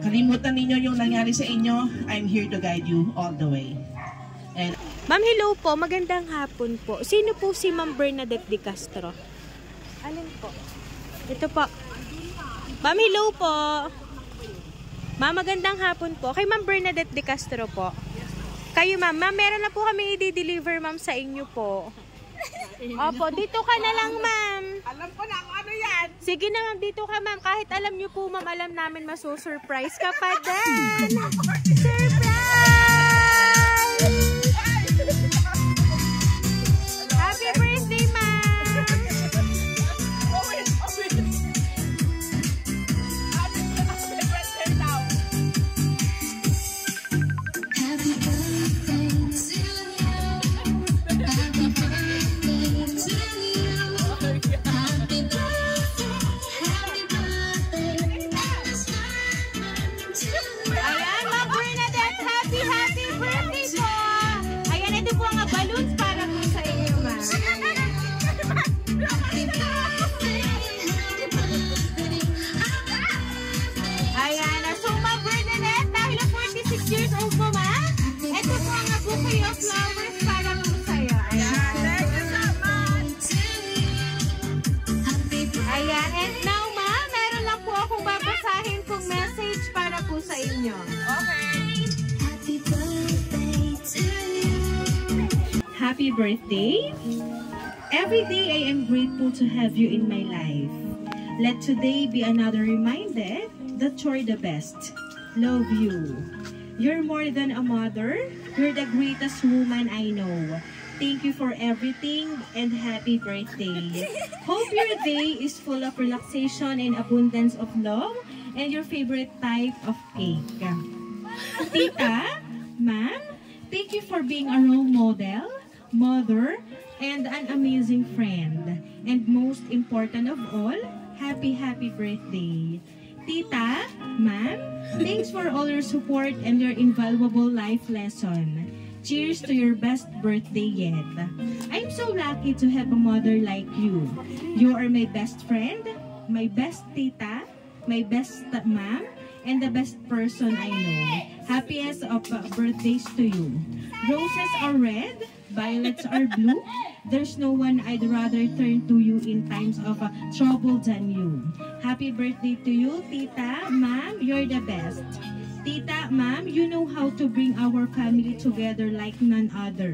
Kalimutan ninyo yung nangyari sa inyo. I'm here to guide you all the way. And Ma'am, hello po. Magandang hapon po. Sino po si Ma'am Bernadette De Castro? Alin po? Ito po. Ma'am, hello po. Ma'am, magandang hapon po. Kay Ma'am Bernadette De Castro po. Kayo, ma'am. Ma'am, meron na po kami i-deliver, ma'am, sa inyo po. Opo, dito ka na lang, ma'am. alam ko na kung ano yan. Sige na, ma'am. Dito ka, ma'am. Kahit alam nyo po, ma'am, alam namin maso-surprise ka pa din. Surprise! Happy birthday, ma'am! Happy birthday. Every day I am grateful to have you in my life. Let today be another reminder that you're the best. Love you. You're more than a mother. You're the greatest woman I know. Thank you for everything and happy birthday. Hope your day is full of relaxation and abundance of love and your favorite type of cake. Tita, ma'am, thank you for being a role model, mother, and an amazing friend. And most important of all, happy birthday. Tita, ma'am, thanks for all your support and your invaluable life lesson. Cheers to your best birthday yet. I'm so lucky to have a mother like you. You are my best friend, my best tita, my best ma'am, and the best person I know. Happiest of birthdays to you. Roses are red, violets are blue. There's no one I'd rather turn to you in times of trouble than you. Happy birthday to you, tita, ma'am, you're the best. Tita, ma'am, you know how to bring our family together like none other.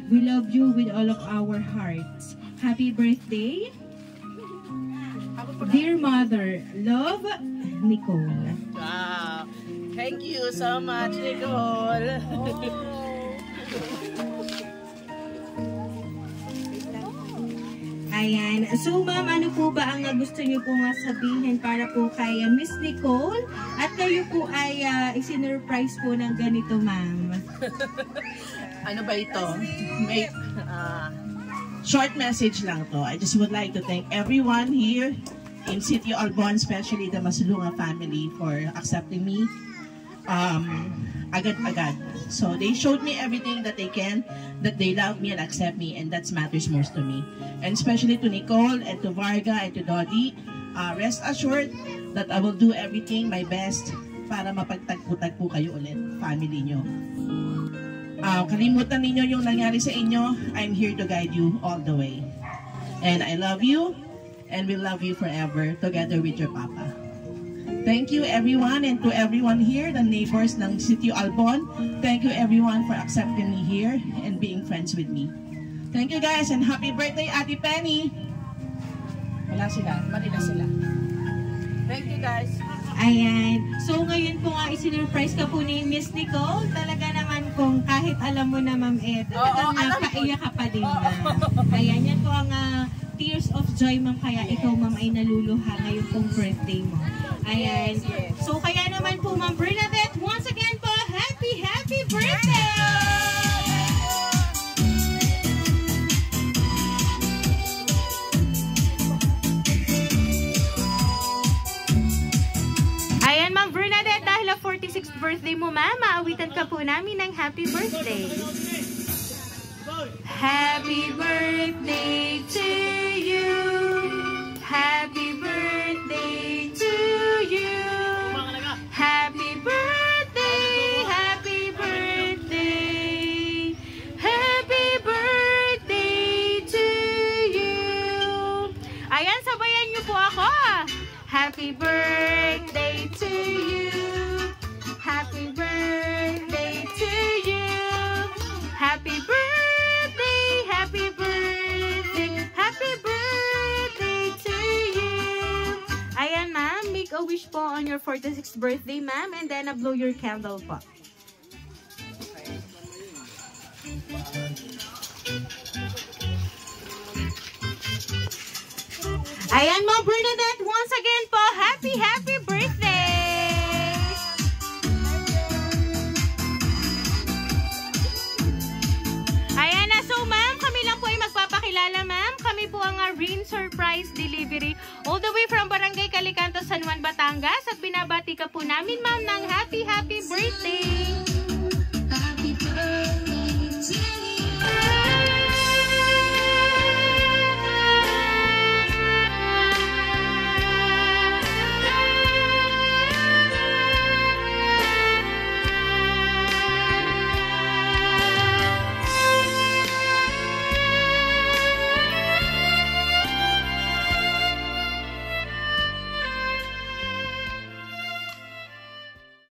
We love you with all of our hearts. Happy birthday. Dear mother, love, Nicole. Wow. Thank you so much, Nicole. Ayan. So, ma'am, ano po ba ang gusto niyo po nga sabihin para po kay Miss Nicole? At kayo po ay isinurprise po ng ganito, ma'am. Ano ba ito? May short message lang to. I just would like to thank everyone here in Sitio Albon, especially the Masulunga family, for accepting me agad-agad. So they showed me everything that they can, that they love me and accept me, and that matters most to me. And especially to Nicole and to Varga and to Dodi, rest assured that I will do everything my best para mapagtagpo-tagpo kayo ulit, family nyo. Kalimutan ninyo yung nangyari sa inyo. I'm here to guide you all the way. And I love you, and will love you forever together with your papa. Thank you everyone, and to everyone here, the neighbors ng Sitio Albon. Thank you everyone for accepting me here and being friends with me. Thank you guys, and happy birthday, Ate Penny! Wala sila, Manila sila. Thank you guys. Ayan. So ngayon po nga isinurprise ka po ni Miss Nicole. Talaga naman kung kahit alam mo na, Ma'am Ed, talagang napaiyak ka pa din, ma'am. Ayan, yan po ang tears of joy, ma'am. Kaya ikaw, ma'am, ay naluluha ngayon pong birthday mo. Ayan. So kaya naman po, Ma'am Bernadette, once again po, happy birthday! Ayan, Ma'am Bernadette, dahil ang 46th birthday mo, ma'am, maawitan ka po namin ng happy birthday. Happy birthday to you. Happy birthday to you. Happy 46th birthday, ma'am. And then, blow your candle po. Ayan, Ma'am Bernadette, once again po, happy birthday! Ayan na, so ma'am, kami lang po ay magpapakilala, ma'am. Kami po ang Rin Surprise Delivery all the way from Barangay Calicanto, San Juan, Batangas. At binabati ka po namin, ma'am, ng happy birthday!